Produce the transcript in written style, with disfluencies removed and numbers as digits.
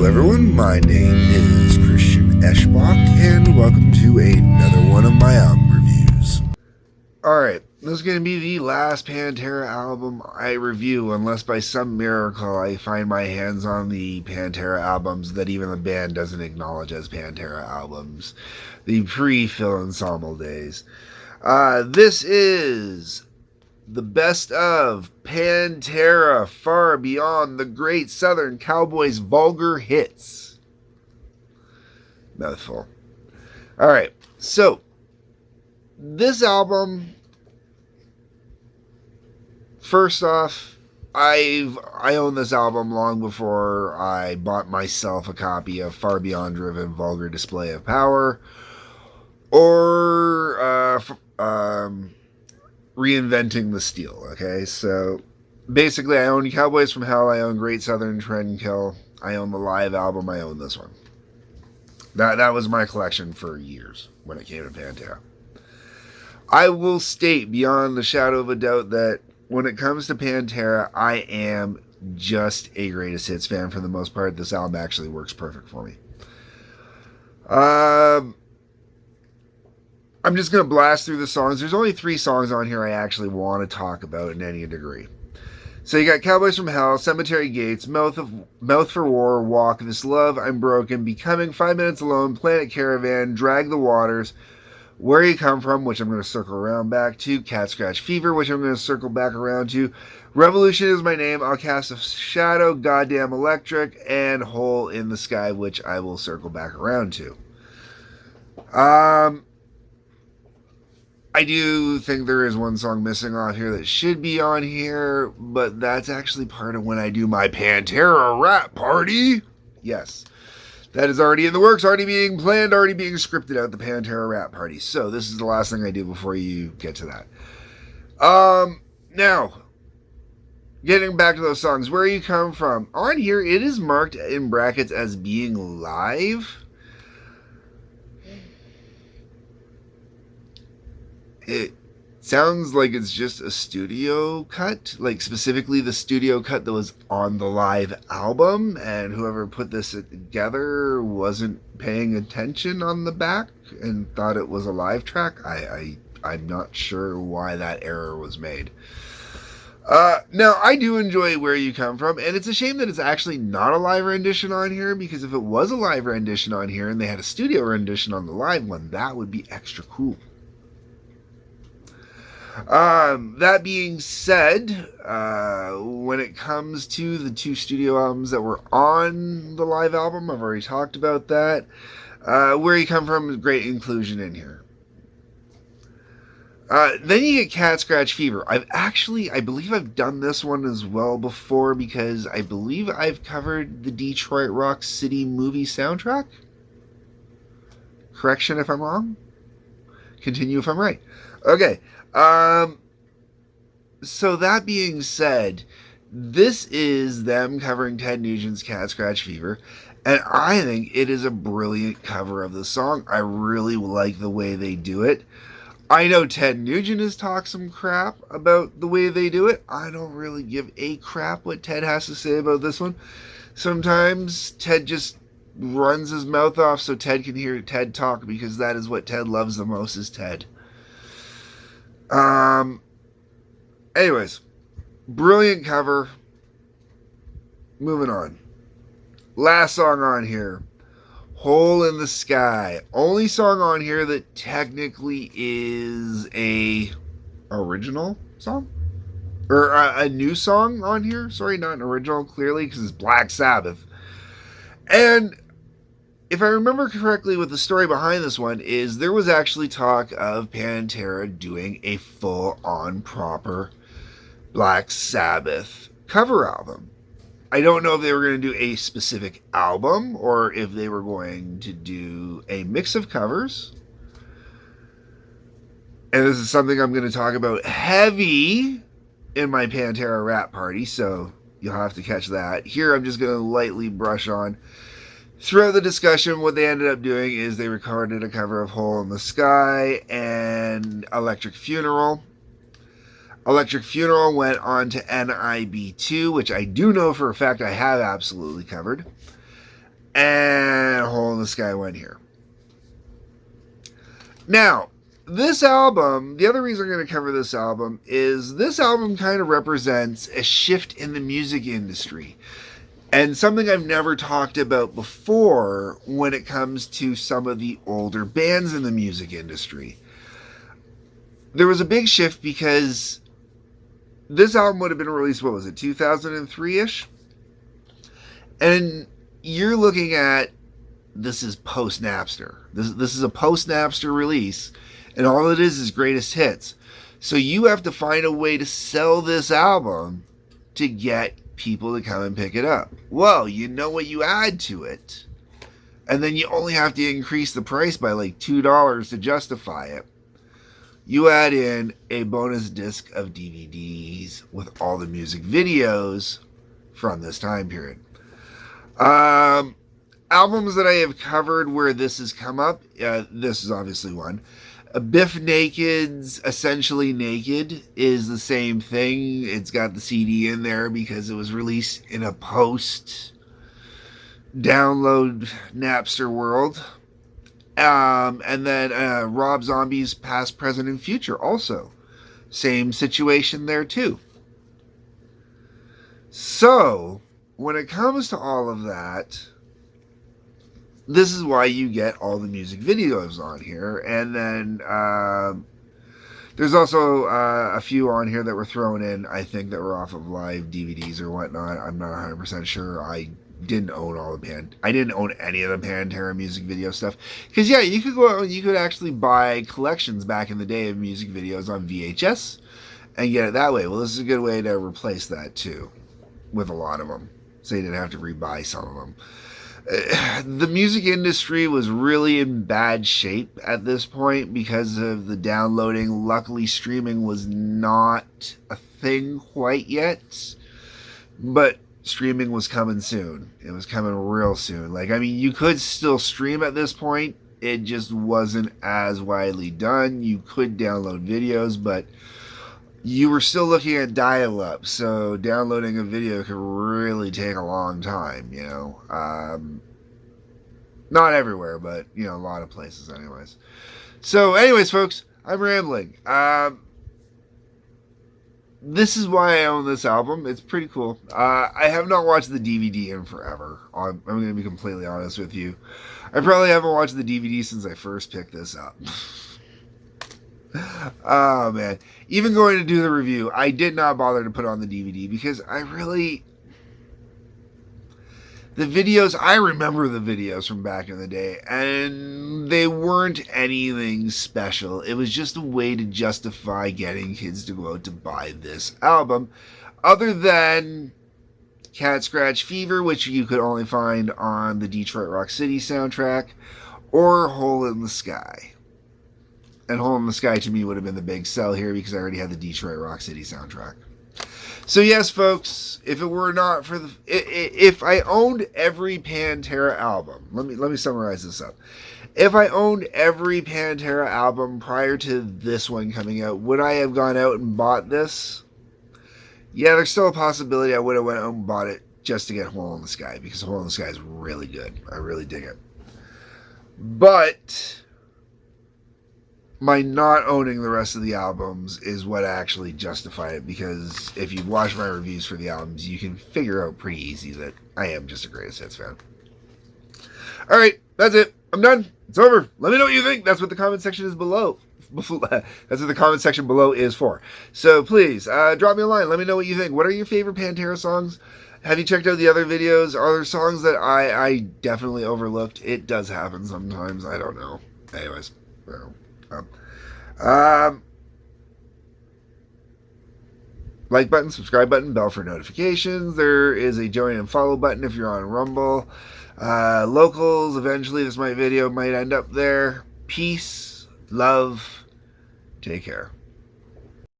Hello everyone, my name is Christian Eschbach, and welcome to another one of my album reviews. Alright, this is going to be the last Pantera album I review, unless by some miracle I find my hands on the Pantera albums that even the band doesn't acknowledge as Pantera albums. The pre-Phil Ensemble days. This is the best of Pantera Far Beyond the Great Southern Cowboys Vulgar Hits. Mouthful. Alright, so this album, first off, I own this album long before I bought myself a copy of Far Beyond Driven Vulgar Display of Power or Reinventing the Steel. Okay, so basically I own Cowboys from Hell, I own Great Southern Trendkill, I own the live album, I own this one. That was my collection for years when it came to Pantera. I will state beyond the shadow of a doubt that when it comes to Pantera, I am just a greatest hits fan for the most part. This album actually works perfect for me. I'm just going to blast through the songs. There's only 3 songs on here I actually want to talk about in any degree. So you got Cowboys from Hell, Cemetery Gates, Mouth for War, Walk, This Love, I'm Broken, Becoming, 5 Minutes Alone, Planet Caravan, Drag the Waters, Where You Come From, which I'm going to circle around back to, Cat Scratch Fever, which I'm going to circle back around to, Revolution Is My Name, I'll Cast a Shadow, Goddamn Electric, and Hole in the Sky, which I will circle back around to. I do think there is one song missing off here that should be on here, but that's actually part of when I do my Pantera rap party. Yes, that is already in the works, already being planned, already being scripted out, the Pantera rap party. So this is the last thing I do before you get to that. Now, getting back to those songs, Where You Come From. On here, it is marked in brackets as being live. It sounds like it's just a studio cut, like specifically the studio cut that was on the live album, and whoever put this together wasn't paying attention on the back and thought it was a live track. I'm not sure why that error was made. Now, I do enjoy Where You Come From, and it's a shame that it's actually not a live rendition on here, because if it was a live rendition on here and they had a studio rendition on the live one, that would be extra cool. That being said, when it comes to the 2 studio albums that were on the live album, I've already talked about that. Where You Come From is great inclusion in here. Then you get Cat Scratch Fever. I believe I've done this one as well before, because I believe I've covered the Detroit Rock City movie soundtrack. Correction if I'm wrong. Continue if I'm right. Okay. So that being said, this is them covering Ted Nugent's Cat Scratch Fever, and I think it is a brilliant cover of the song. I really like the way they do it. I know Ted Nugent has talked some crap about the way they do it. I don't really give a crap what Ted has to say about this one. Sometimes Ted just runs his mouth off so Ted can hear Ted talk, because that is what Ted loves the most, is Ted. Anyways, brilliant cover. Moving on. Last song on here, Hole in the Sky. Only song on here that technically is a original song, or a new song on here. Sorry, not an original, clearly, because it's Black Sabbath. And if I remember correctly, what the story behind this one is, there was actually talk of Pantera doing a full-on proper Black Sabbath cover album. I don't know if they were going to do a specific album or if they were going to do a mix of covers. And this is something I'm going to talk about heavy in my Pantera rap party, so you'll have to catch that. Here I'm just going to lightly brush on. Throughout the discussion, what they ended up doing is they recorded a cover of Hole in the Sky and Electric Funeral. Electric Funeral went on to NIB2, which I do know for a fact I have absolutely covered. and Hole in the Sky went here. Now, this album, the other reason I'm going to cover this album is this album kind of represents a shift in the music industry. And something I've never talked about before when it comes to some of the older bands in the music industry. There was a big shift because this album would have been released, what was it, 2003-ish? And you're looking at, this is post-Napster. This is a post-Napster release, and all it is greatest hits. So you have to find a way to sell this album to get people to come and pick it up. Well, you know what you add to it, and then you only have to increase the price by like $2 to justify it. You add in a bonus disc of DVDs with all the music videos from this time period. Albums that I have covered where this has come up, this is obviously one. Biff Naked's Essentially Naked is the same thing. It's got the CD in there because it was released in a post-download Napster world. And then Rob Zombie's Past, Present, and Future also. Same situation there too. So, when it comes to all of that, this is why you get all the music videos on here. And then there's also a few on here that were thrown in, I think, that were off of live DVDs or whatnot. I'm not 100% sure. I didn't own any of the Pantera music video stuff. Because, yeah, you could go out and you could actually buy collections back in the day of music videos on VHS and get it that way. Well, this is a good way to replace that, too, with a lot of them. So you didn't have to rebuy some of them. The music industry was really in bad shape at this point because of the downloading. Luckily, streaming was not a thing quite yet, but streaming was coming soon. It was coming real soon. Like, I mean, you could still stream at this point. It just wasn't as widely done. You could download videos, but you were still looking at dial-up, so downloading a video could really take a long time, you know. Not everywhere, but, you know, a lot of places anyways. So, anyways, folks, I'm rambling. This is why I own this album. It's pretty cool. I have not watched the DVD in forever. I'm going to be completely honest with you. I probably haven't watched the DVD since I first picked this up. Oh, man. Even going to do the review, I did not bother to put on the DVD because I remember the videos from back in the day, and they weren't anything special. It was just a way to justify getting kids to go out to buy this album, other than Cat Scratch Fever, which you could only find on the Detroit Rock City soundtrack, or Hole in the Sky. And Hole in the Sky to me would have been the big sell here because I already had the Detroit Rock City soundtrack. So yes, folks, if it were not for if I owned every Pantera album, let me summarize this up. If I owned every Pantera album prior to this one coming out, would I have gone out and bought this? Yeah, there's still a possibility I would have went out and bought it just to get Hole in the Sky, because Hole in the Sky is really good. I really dig it. But my not owning the rest of the albums is what actually justified it, because if you've watched my reviews for the albums, you can figure out pretty easy that I am just a greatest hits fan. Alright, that's it. I'm done. It's over. Let me know what you think. That's what the comment section is below. That's what the comment section below is for. So please, drop me a line. Let me know what you think. What are your favorite Pantera songs? Have you checked out the other videos? Are there songs that I definitely overlooked? It does happen sometimes. I don't know. Anyways. Like button, subscribe button, bell for notifications. There is a join and follow button if you're on Rumble. Locals, eventually this video might end up there. Peace, love, take care.